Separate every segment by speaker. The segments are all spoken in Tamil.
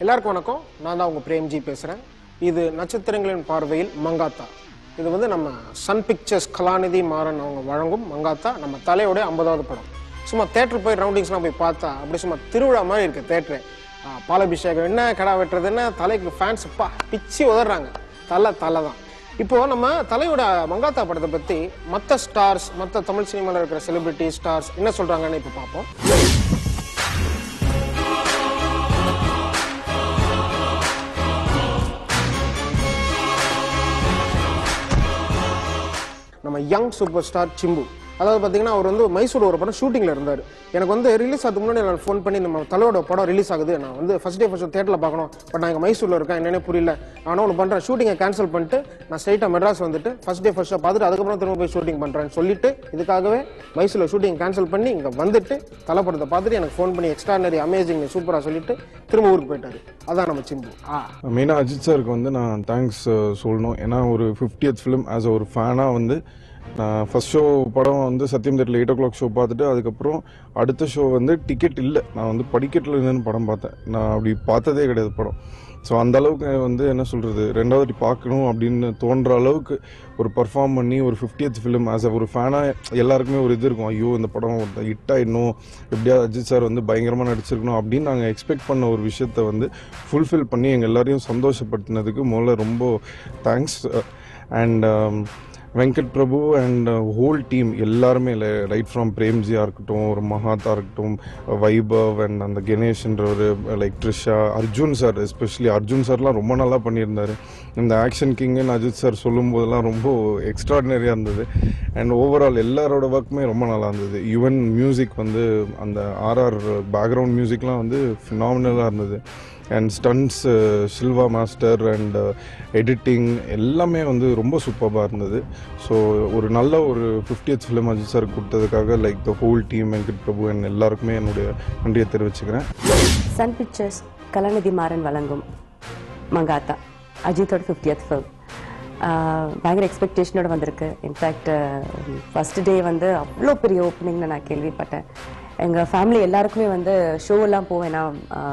Speaker 1: எல்லாருக்கும் வணக்கம். நான் தான் உங்க பிரேம்ஜி பேசுறேன். இது நட்சத்திரங்களின் பார்வையில் மங்காத்தா. இது வந்து நம்ம சன் பிக்சர்ஸ் கலாநிதி மாறன் அவங்க வழங்கும் மங்காத்தா. நம்ம தலையோட 50வது படம். சும்மா தேட்டர் போய் ரவுண்டிங்ஸ்லாம் போய் பார்த்தா அப்படி சும்மா திருவிழா மாதிரி இருக்கு தேட்டரு. பாலாபிஷேகம் என்ன, கடா வெட்டுறது என்ன, தலைக்கு ஃபேன்ஸ் பிச்சு உதறாங்க. தலை தான். இப்போ நம்ம தலையோட மங்காத்தா படத்தை பத்தி மற்ற ஸ்டார்ஸ், மற்ற தமிழ் சினிமாவில் இருக்கிற செலிபிரிட்டி ஸ்டார்ஸ் என்ன சொல்றாங்கன்னு இப்போ பார்ப்போம். நம்ம யங் சூப்பர் ஸ்டார் சிம்பு, அதாவது பார்த்தீங்கன்னா அவர் வந்து மைசூர் ஒரு படம் ஷூட்டிங்கில் இருந்தார். எனக்கு வந்து ரிலீஸ் ஆகிறதுக்கு முன்னாடி நான் ஃபோன் பண்ணி நம்ம தலையோட படம் ரிலீஸ் ஆகுது, நான் வந்து ஃபர்ஸ்ட் டே தேட்டரில் பார்க்கணும், பட் நான் இங்கே மைசூரில் இருக்கேன், என்னென்ன புரியல, நான் ஒன்று பண்ணுறேன், ஷூட்டிங்கை கேன்சல் பண்ணிட்டு நான் ஸ்ட்ரைட்டாக மெட்ராஸ் வந்துட்டு ஃபர்ஸ்ட் டே பார்த்துட்டு அதுக்கப்புறம் திரும்ப போய் ஷூட்டிங் பண்ணுறேன்னு சொல்லிட்டு இதுக்காகவே மைசூரில் ஷூட்டிங் கேன்சல் பண்ணி இங்கே வந்துட்டு தலை படத்தை பார்த்துட்டு எனக்கு ஃபோன் பண்ணி எக்ஸ்ட்ரானரி அமேசிங் சூப்பராக சொல்லிட்டு திரும்ப ஊருக்கு போயிட்டாரு. அதான் நம்ம சிம்பு.
Speaker 2: மெயினாக அஜித் சாருக்கு வந்து நான் தேங்க்ஸ் சொல்லணும். ஏன்னா ஒரு 50th ஃபிலிம் ஆஸ் ஒரு ஃபேனாக வந்து நான் ஃபர்ஸ்ட் ஷோ படம் வந்து சத்யம் தேட்டரில் 8 o'clock ஷோ பார்த்துட்டு அதுக்கப்புறம் அடுத்த ஷோ வந்து டிக்கெட் இல்லை, நான் வந்து படிக்கட்டில் இருந்தேன்னு படம் பார்த்தேன். நான் அப்படி பார்த்ததே கிடையாது படம். ஸோ அந்த அளவுக்கு வந்து என்ன சொல்கிறது, ரெண்டாவது பார்க்கணும் அப்படின்னு தோன்ற அளவுக்கு ஒரு பர்ஃபார்ம் பண்ணி ஒரு 50th ஃபிலிம் ஆஸ் ஒரு ஃபேனாக எல்லாருக்குமே ஒரு இது இருக்கும், ஐயோ இந்த படம் ஹிட் ஆகிடணும், எப்படியா அஜித் சார் வந்து பயங்கரமாக நடிச்சிருக்கணும் அப்படின்னு நாங்கள் எக்ஸ்பெக்ட் பண்ண ஒரு விஷயத்தை வந்து ஃபுல்ஃபில் பண்ணி எங்கள் எல்லாரையும் சந்தோஷப்படுத்தினதுக்கு முதல்ல ரொம்ப thanks. And Venkat Prabhu and whole team எல்லாருமே ரைட் ஃப்ரம் பிரேம்ஜியாக இருக்கட்டும், ஒரு மகாத்தா இருக்கட்டும், வைபவ் அண்ட் அந்த கணேஷ்ன்றவர், like Trisha, Arjun sir, especially Arjun சார்லாம் ரொம்ப நல்லா பண்ணியிருந்தார். இந்த ஆக்ஷன் கிங்குன்னு அஜித் சார் சொல்லும் போதெல்லாம் ரொம்ப எக்ஸ்ட்ராடினரியாக இருந்தது. அண்ட் ஓவரால் எல்லாரோட ஒர்க்குமே ரொம்ப நல்லா இருந்தது. ஈவன் மியூசிக் வந்து அந்த ஆர்ஆர் பேக்ரவுண்ட் மியூசிக்லாம் வந்து ஃபினாமினலாக இருந்தது. And stunts, Silva master and editing எல்லாமே வந்து ரொம்ப சூப்பராக இருந்தது. ஸோ ஒரு நல்ல ஒரு 50th ஃபிலிம் அஜித் சார் கொடுத்ததுக்காக like the whole team, Venkat Prabhu and எல்லாருக்குமே என்னுடைய நன்றியை தெரிவிச்சுக்கிறேன்.
Speaker 3: சன் பிக்சர்ஸ் கலாநிதி மாறன் வழங்கும் மங்காத்தா அஜித்தோட 50th ஃபிலிம் பயங்கர எக்ஸ்பெக்டேஷனோட வந்திருக்கு. இன்ஃபேக்ட் ஃபர்ஸ்ட் டே வந்து அவ்வளோ பெரிய ஓப்பனிங்னு நான் கேள்விப்பட்டேன். எங்கள் ஃபேமிலி எல்லாருக்குமே வந்து ஷோவெல்லாம் போவேனா,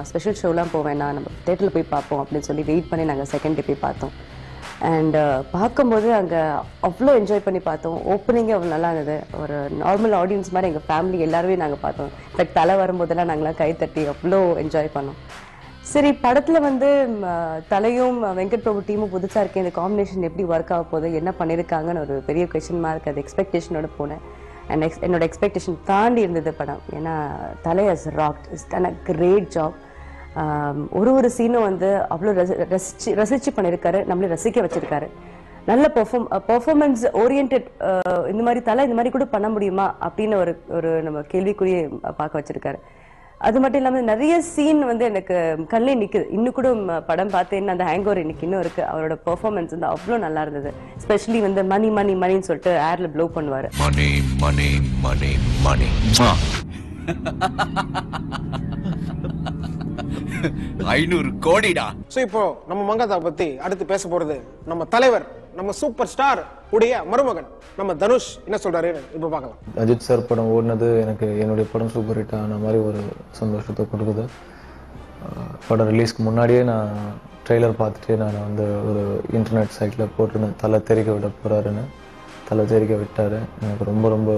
Speaker 3: ஸ்பெஷல் ஷோலாம் போவேனா, நம்ம தேட்டரில் போய் பார்ப்போம் அப்படின்னு சொல்லி வெயிட் பண்ணி நாங்கள் செகண்ட் டே போய் பார்த்தோம். அண்ட் பார்க்கும்போது அங்கே அவ்வளோ என்ஜாய் பண்ணி பார்த்தோம். ஓப்பனிங்கே அவ்வளோ நல்லா இருந்தது. ஒரு நார்மல் ஆடியன்ஸ் மாதிரி எங்கள் ஃபேமிலி எல்லாருமே நாங்கள் பார்த்தோம். இன்ஃபேக்ட் தலை வரும்போதெல்லாம் நாங்களாம் கை தட்டி அவ்வளோ என்ஜாய் பண்ணோம். சரி, படத்தில் வந்து தலையும் வெங்கட் பிரபு டீமும் புதுசாக இருக்கேன், இந்த காம்பினேஷன் எப்படி ஒர்க் ஆக போகுது, என்ன பண்ணியிருக்காங்கன்னு ஒரு பெரிய கொஸ்டின் மார்க், அது எக்ஸ்பெக்டேஷனோட போனேன். அண்ட் என்னோட எக்ஸ்பெக்டேஷன் தாண்டி இருந்தது படம். ஏன்னா Thala has rocked, is done a great job. ஒரு சீனும் வந்து அவ்வளோ ரசிச்சு பண்ணியிருக்காரு, நம்மளே ரசிக்க வச்சிருக்காரு. நல்ல பெர்ஃபார்மன்ஸ் ஓரியன்ட். இந்த மாதிரி தலை இந்த மாதிரி கூட பண்ண முடியுமா அப்படின்னு ஒரு நம்ம கேள்விக்குரிய பார்க்க வச்சிருக்காரு. அது மட்டும் இல்லாமல் நிறைய சீன் வந்து எனக்கு கண்ணே நிற்குது. இன்னும் கூட படம் பார்த்தேன்னு அந்த ஹேங்கோவர் இன்னைக்கு இன்னும் இருக்கு. அவரோட பெர்ஃபார்மன்ஸ் வந்து அவ்வளோ நல்லா இருந்தது. ஸ்பெஷலி வந்து மணி மணி மணின்னு சொல்லிட்டு ஏர்ல ப்ளோ பண்ணுவாரு. மணி மணி மணி மணி
Speaker 1: 500 கோடிடா. ஸோ இப்போ நம்ம மங்காத்தா பத்தி அடுத்து பேச போறது நம்ம தலைவர், நம்ம சூப்பர் ஸ்டார் உடைய மருமகன் நம்ம தனுஷ் என்ன சொல்றாரு இப்போ பார்க்கலாம்.
Speaker 4: அஜித் சார் படம் ஓடினது எனக்கு என்னுடைய படம் சூப்பர் ஹிட் ஆன மாதிரி ஒரு சந்தோஷத்தை கொடுக்குது. படம் ரிலீஸ்க்கு முன்னாடியே நான் ட்ரெய்லர் பார்த்துட்டு நான் வந்து ஒரு இன்டர்நெட் சைட்டில் போட்டிருந்தேன், தலை தெரிக்க விட போகிறாருன்னு. தலை தெரிக்க விட்டார். எனக்கு ரொம்ப ரொம்ப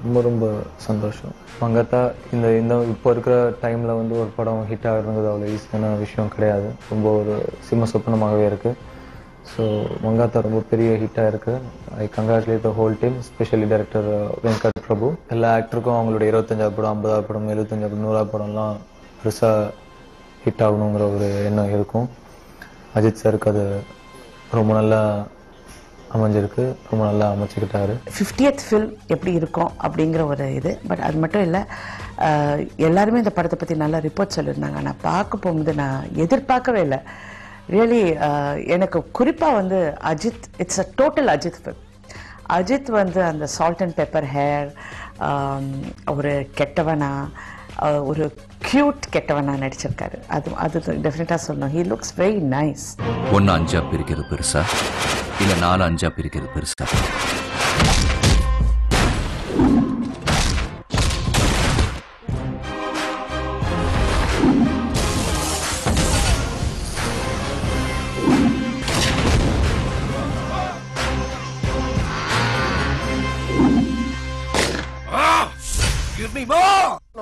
Speaker 4: ரொம்ப ரொம்ப சந்தோஷம். மங்காத்தா இந்த இப்போ இருக்கிற டைமில் வந்து ஒரு படம் ஹிட் ஆகுறது அவ்வளோ ஈஸியான விஷயம் கிடையாது. ரொம்ப ஒரு சிம்ம சொப்பனமாகவே இருக்குது. ஸோ மங்காத்தா ரொம்ப பெரிய ஹிட்டாக இருக்குது. I congratulate the whole team, specially director Venkat Prabhu. எல்லா ஆக்டருக்கும் அவங்களுடைய 25வது படம், 50வது படம், 75வது படம், 100வது படம்லாம் பெருசாக ஹிட் ஆகணுங்கிற ஒரு எண்ணம் இருக்கும். அஜித் சாருக்கு அது ரொம்ப நல்லா அமைஞ்சிருக்கு, ரொம்ப நல்லா அமைச்சுக்கிட்டாரு.
Speaker 5: 50th ஃபில்ம் எப்படி இருக்கும் அப்படிங்கிற ஒரு இது. பட் அது மட்டும் இல்லை, எல்லாருமே இந்த படத்தை பற்றி நல்லா ரிப்போர்ட் சொல்லியிருந்தாங்க. நான் பார்க்க போகும்போது நான் எதிர்பார்க்கவே இல்லை. ரியலி எனக்கு குறிப்பாக வந்து Ajith, it's a total Ajith film. Ajith வந்து அந்த சால்ட் அண்ட் பெப்பர் ஹேர், ஒரு கெட்டவனா, ஒரு கியூட் கெட்டவனா நடிச்சிருக்காரு. அது டெஃபினட்டாக சொல்லணும். He looks very nice.
Speaker 6: 1 5 பிரிக்கிறது பெருசா இல்லை 4 5 பிரிக்கிறது பெருசா?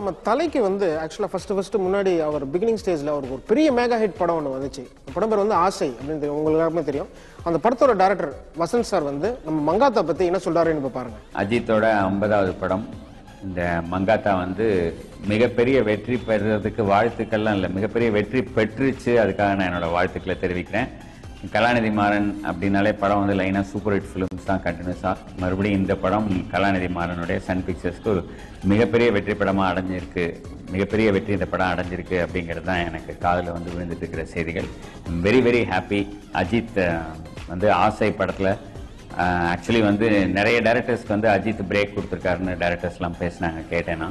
Speaker 1: நம்ம தலைக்கு வந்து ஆக்சுவலாக ஃபர்ஸ்ட் முன்னாடி அவர் பிகினிங் ஸ்டேஜில் அவருக்கு ஒரு பெரிய மேகா ஹிட் படம் ஒன்று வந்துச்சு. படம் பேர் வந்து ஆசை அப்படின்னு உங்களுக்கு எல்லாருமே தெரியும். அந்த படத்தோட டைரக்டர் வசந்த் சார் வந்து நம்ம மங்காத்தா பற்றி என்ன சொல்றாருன்னு இப்போ பாருங்க.
Speaker 7: அஜித்தோட 50வது படம் இந்த மங்காத்தா வந்து மிகப்பெரிய வெற்றி பெறுறதுக்கு வாழ்த்துக்கள்லாம் இல்லை, மிகப்பெரிய வெற்றி பெற்றுச்சு. அதுக்காக நான் என்னோட வாழ்த்துக்களை தெரிவிக்கிறேன். கலாநிதி மாறன் அப்படின்னாலே படம் வந்து லைனாக சூப்பர் ஹிட் ஃபிலிம்ஸ் தான் கண்டினியூஸாக. மறுபடியும் இந்த படம் கலாநிதி மாறனுடைய சன் பிக்சர்ஸ்க்கு ஒரு மிகப்பெரிய வெற்றி படமாக அடைஞ்சிருக்கு, மிகப்பெரிய வெற்றி இந்த படம் அடைஞ்சிருக்கு அப்படிங்கிறது தான் எனக்கு காதில் வந்து விழுந்துட்டு இருக்கிற செய்திகள். Very very happy. அஜித் வந்து ஆசை படத்தில் ஆக்சுவலி வந்து நிறைய டைரக்டர்ஸ்க்கு வந்து அஜித் பிரேக் கொடுத்துருக்காருன்னு டைரக்டர்ஸ்லாம் பேசினாங்க, கேட்டேன்னா.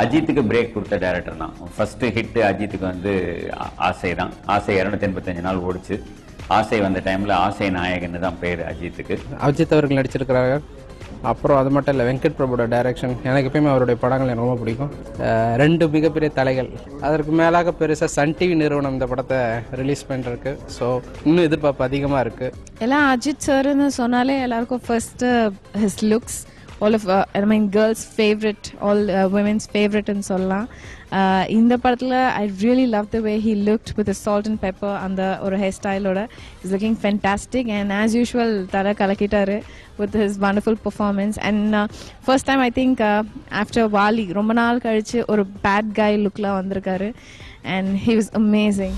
Speaker 7: அஜித்துக்கு பிரேக் கொடுத்த டைரக்டர் தான். ஃபர்ஸ்ட் ஹிட் அஜித்துக்கு வந்து ஆசை தான். ஆசை 285 நாள் ஓடிச்சு. ஆசை வந்த டைமில் ஆசை நாயகன்னு தான் பேர் அஜித்துக்கு.
Speaker 8: அஜித் அவர்கள் நடிச்சிருக்கிறாங்க. அப்புறம் அது மட்டும் இல்லை, வெங்கட் பிரபுவோட டைரக்ஷன் எனக்கு எப்பயுமே அவருடைய படங்கள் எனக்கு ரொம்ப பிடிக்கும். 2 மிகப்பெரிய தலைகள், அதற்கு மேலாக பெருசாக சன் டிவி நிறுவனம் இந்த படத்தை ரிலீஸ் பண்ணிருக்கு. ஸோ இன்னும் எதிர்பார்ப்பு அதிகமாக இருக்குது.
Speaker 9: எல்லாம் அஜித் சார்னு சொன்னாலே எல்லாருக்கும் first his looks, all of I mean girls favorite, all women's favorite and சொல்லலாம். இந்த படத்துல I really love the way he looked with the salt and pepper அந்த ஒரு hair style ஓட. He's looking fantastic and as usual தல கலக்கிட்டாரு with his wonderful performance and first time I think after Wali ரொம்ப நாள் கழிச்சு ஒரு bad guy lookல வந்திருக்காரு and he was amazing.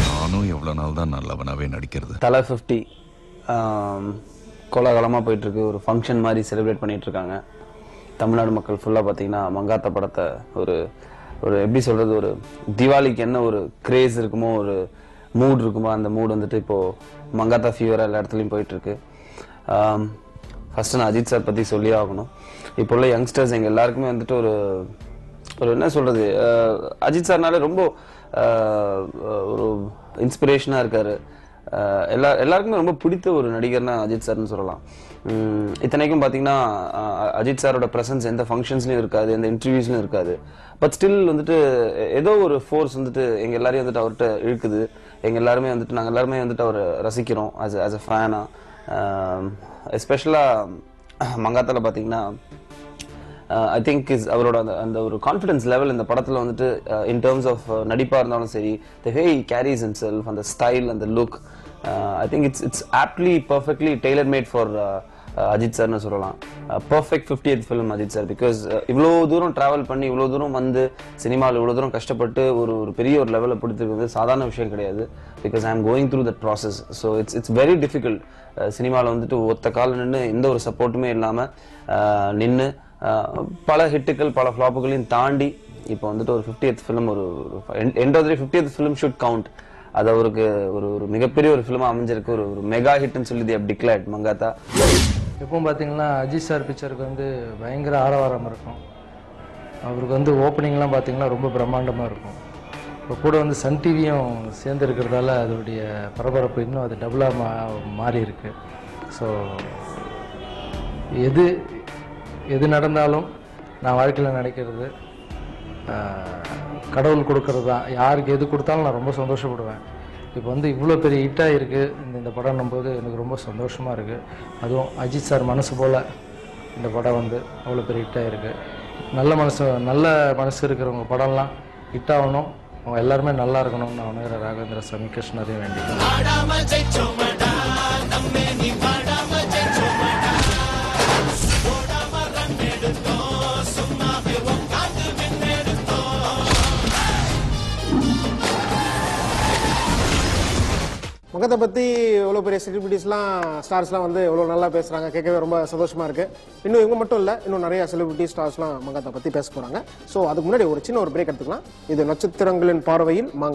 Speaker 10: நானும் எவ்வளவு நாள் தான் நல்லவனாவே நடிக்கிறது.
Speaker 11: தலை 50 கோலாகலமாக போயிட்டுருக்கு. ஒரு ஃபங்க்ஷன் மாதிரி செலிப்ரேட் பண்ணிட்டு இருக்காங்க. தமிழ்நாடு மக்கள் ஃபுல்லாக பார்த்தீங்கன்னா மங்காத்தா படத்தை ஒரு ஒரு எப்படி சொல்கிறது, ஒரு தீபாவளிக்கு என்ன ஒரு கிரேஸ் இருக்குமோ, ஒரு மூட் இருக்குமோ, அந்த மூட் வந்துட்டு இப்போது மங்காத்தா ஃபீவராக எல்லா இடத்துலையும் போயிட்டுருக்கு. ஃபஸ்ட்டு நான் அஜித் சார் பற்றி சொல்லியே ஆகணும். இப்போ உள்ள யங்ஸ்டர்ஸ் எங்கள் எல்லாருக்குமே வந்துட்டு ஒரு ஒரு என்ன சொல்கிறது, அஜித் சார்னாலே ரொம்ப ஒரு இன்ஸ்பிரேஷனாக இருக்கார். எல்லாருக்குமே ரொம்ப பிடித்த ஒரு நடிகர்னா அஜித் சார்னு சொல்லலாம். இத்தனைக்கும் பார்த்தீங்கன்னா அஜித் சாரோட ப்ரெசன்ஸ் எந்த ஃபங்க்ஷன்ஸ்லையும் இருக்காது, எந்த இன்டர்வியூஸ்லையும் இருக்காது. பட் ஸ்டில் வந்துட்டு ஏதோ ஒரு ஃபோர்ஸ் வந்துட்டு எங்கள் எல்லாரையும் வந்துட்டு அவர்கிட்ட இழுக்குது. நாங்கள் எல்லாருமே வந்துட்டு அவரை ரசிக்கிறோம் ஆஸ் அ ஃபேனாக. எஸ்பெஷலாக மங்காத்தாவில் பார்த்தீங்கன்னா ஐ திங்க் அவரோட அந்த ஒரு கான்ஃபிடன்ஸ் லெவல் இந்த படத்தில் வந்துட்டு இன் டேர்ம்ஸ் ஆஃப் நடிப்பாக இருந்தாலும் சரி, the way he carries himself, அந்த ஸ்டைல், அந்த look, I think it's aptly perfectly tailor made for Ajith சார்னு சொல்லலாம். Perfect 50th film Ajith sir. Because இவ்வளோ தூரம் ட்ராவல் பண்ணி, இவ்வளோ தூரம் வந்து சினிமாவில் இவ்வளோ தூரம் கஷ்டப்பட்டு ஒரு பெரிய ஒரு லெவலில் பிடிச்சிருக்கிறது சாதாரண விஷயம் கிடையாது. Because I am going through that process. So it's very difficult. சினிமாவில் வந்துட்டு ஒத்த காலம் நின்று எந்த ஒரு சப்போர்ட்டுமே இல்லாமல் நின்று பல ஹிட்டுகள் பல ஃப்ளாப்புகளையும் தாண்டி இப்போ வந்துட்டு ஒரு 50th ஃபிலிம், ஒரு end of the 50th film should count. அது அவருக்கு ஒரு மிகப்பெரிய ஒரு ஃபிலிமாக அமைஞ்சிருக்கு. ஒரு மெகா ஹிட்னு சொல்லி தி டிக்ளேர்ட் மங்காத்தா.
Speaker 4: எப்பவும் பார்த்தீங்கன்னா அஜித் சார் பிக்சருக்கு வந்து பயங்கர ஆரவாரம் இருக்கும். அவருக்கு வந்து ஓப்பனிங்லாம் பார்த்தீங்கன்னா ரொம்ப பிரம்மாண்டமாக இருக்கும். இப்போ கூட வந்து சன் டிவியும் சேர்ந்து இருக்கிறதால அதோடைய பரபரப்பு இன்னும் அது டபுளாக மாறி இருக்கு. ஸோ எது நடந்தாலும் நான் வாழ்க்கையில் நினைக்கிறது கடவுள் கொடுக்கறது தான். யாருக்கு எது கொடுத்தாலும் நான் ரொம்ப சந்தோஷப்படுவேன். இப்போ வந்து இவ்வளோ பெரிய ஹிட்டாக இருக்குது இந்த படம் போது எனக்கு ரொம்ப சந்தோஷமாக இருக்குது. அதுவும் அஜித் சார் மனசு போல் இந்த படம் வந்து அவ்வளோ பெரிய ஹிட்டாக இருக்குது. நல்ல மனசு இருக்கிறவங்க படம்லாம் ஹிட் ஆகணும், அவங்க எல்லாருமே நல்லா இருக்கணும்னு நான் உணர்கிற ராகவேந்திர சாமி கிருஷ்ணரையும் வேண்டிக்கிறேன்.
Speaker 1: மங்காத்தா பற்றி எவ்வளோ பெரிய செலிபிரிட்டிஸ்லாம் ஸ்டார்ஸ்லாம் வந்து எவ்வளோ நல்லா பேசுகிறாங்க, கேட்கவே ரொம்ப சந்தோஷமாக இருக்குது. இன்னும் இவங்க மட்டும் இல்லை, இன்னும் நிறைய செலிபிரிட்டி ஸ்டார்ஸ்லாம் மங்காத்தா பற்றி பேச போகிறாங்க. ஸோ அதுக்கு முன்னாடி ஒரு சின்ன பிரேக் எடுத்துக்கலாம். இது நட்சத்திரங்களின் பார்வையில் மங்கா.